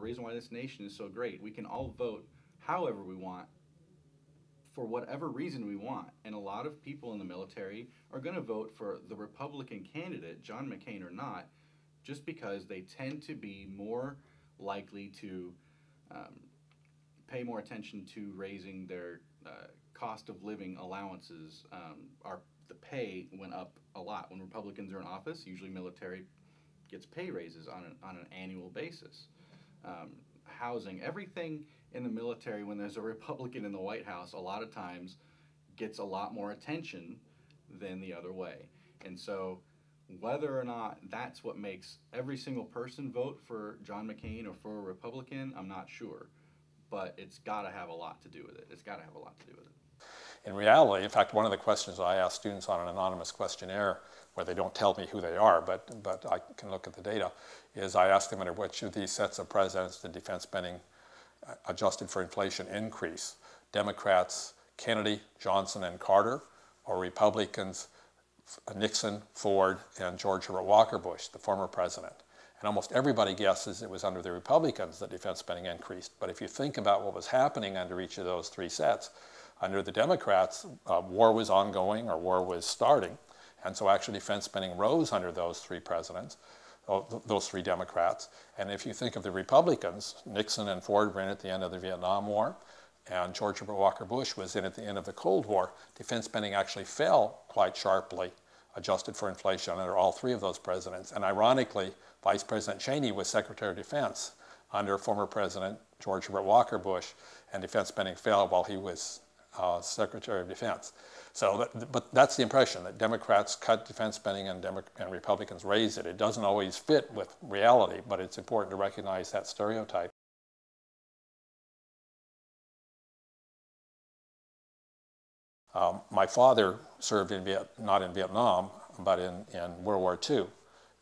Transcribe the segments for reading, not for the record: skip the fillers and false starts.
reason why this nation is so great. We can all vote however we want for whatever reason we want. And a lot of people in the military are going to vote for the Republican candidate, John McCain or not, just because they tend to be more likely to um, pay more attention to raising their cost of living allowances. The pay went up a lot when Republicans are in office. Usually, military gets pay raises on an annual basis. Housing, everything in the military, when there's a Republican in the White House, a lot of times gets a lot more attention than the other way. And so, whether or not that's what makes every single person vote for John McCain or for a Republican, I'm not sure. But it's got to have a lot to do with it. It's got to have a lot to do with it. In reality, in fact, one of the questions I ask students on an anonymous questionnaire, where they don't tell me who they are, but I can look at the data, is I ask them under which of these sets of presidents did defense spending adjusted for inflation increase? Democrats, Kennedy, Johnson, and Carter, or Republicans, Nixon, Ford, and George Herbert Walker Bush, the former president? And almost everybody guesses it was under the Republicans that defense spending increased. But if you think about what was happening under each of those three sets, under the Democrats, war was ongoing or war was starting. And so actually defense spending rose under those three presidents, those three Democrats. And if you think of the Republicans, Nixon and Ford were in at the end of the Vietnam War, and George Herbert Walker Bush was in at the end of the Cold War. Defense spending actually fell quite sharply, adjusted for inflation, under all three of those presidents. And ironically, Vice President Cheney was Secretary of Defense under former President George Herbert Walker Bush, and defense spending fell while he was Secretary of Defense. So, but that's the impression, that Democrats cut defense spending and Republicans raised it. It doesn't always fit with reality, but it's important to recognize that stereotype. My father served not in Vietnam, but in World War II.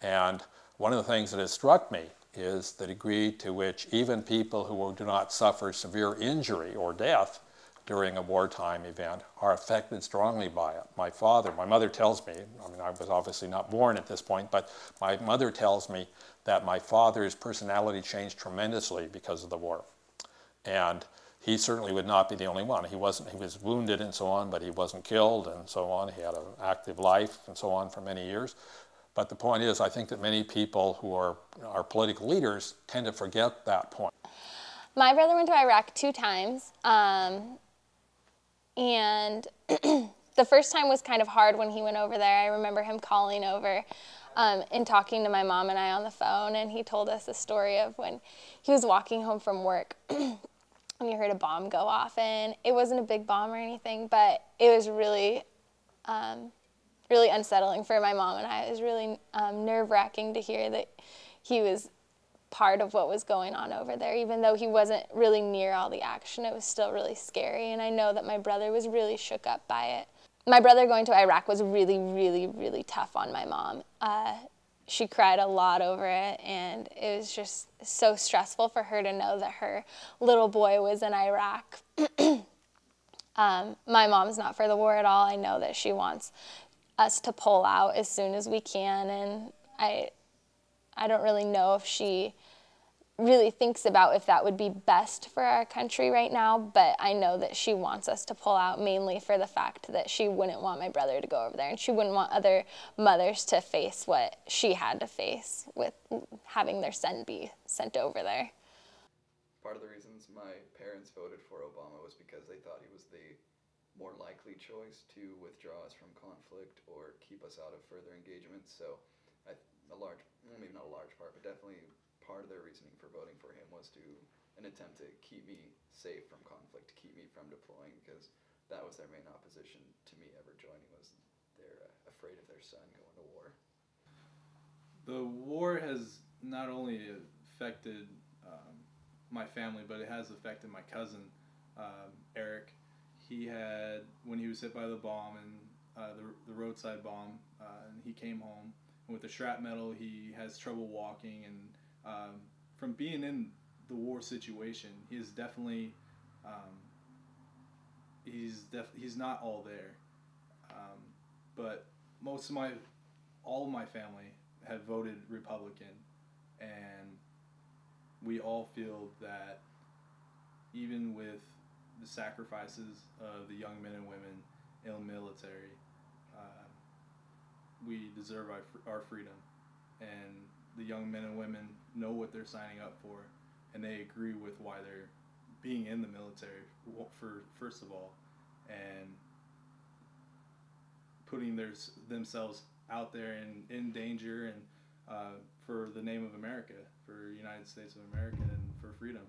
And one of the things that has struck me is the degree to which even people who do not suffer severe injury or death during a wartime event are affected strongly by it. My mother tells me, I mean, I was obviously not born at this point, but my mother tells me that my father's personality changed tremendously because of the war. And he certainly would not be the only one. He was wounded and so on, but he wasn't killed and so on. He had an active life and so on for many years. But the point is, I think that many people who are our political leaders tend to forget that point. My brother went to Iraq 2 times, and the first time was kind of hard when he went over there. I remember him calling over and talking to my mom and I on the phone, and he told us a story of when he was walking home from work and he heard a bomb go off, and it wasn't a big bomb or anything, but it was really really unsettling for my mom and I. It was really nerve-wracking to hear that he was part of what was going on over there. Even though he wasn't really near all the action, it was still really scary, and I know that my brother was really shook up by it. My brother going to Iraq was really, really, really tough on my mom. She cried a lot over it, and it was just so stressful for her to know that her little boy was in Iraq. My mom's not for the war at all. I know that she wants us to pull out as soon as we can, and I don't really know if she really thinks about if that would be best for our country right now, but I know that she wants us to pull out, mainly for the fact that she wouldn't want my brother to go over there, and she wouldn't want other mothers to face what she had to face with having their son be sent over there. Part of the reasons my parents voted for Obama was because they thought he was the more likely choice to withdraw us from conflict or keep us out of further engagements. So maybe not a large part, but definitely part of their reasoning for voting for him was an attempt to keep me safe from conflict, to keep me from deploying, because that was their main opposition to me ever joining, was they're afraid of their son going to war. The war has not only affected my family, but it has affected my cousin, Eric. He had, when he was hit by the bomb, and the roadside bomb, and he came home, and with the shrapnel he has trouble walking, and from being in the war situation, he is definitely, he's not all there, but all of my family have voted Republican, and we all feel that even with the sacrifices of the young men and women in the military, we deserve our freedom. And the young men and women know what they're signing up for, and they agree with why they're being in the military, for first of all, and putting themselves out there in danger, and for the name of America, for United States of America, and for freedom.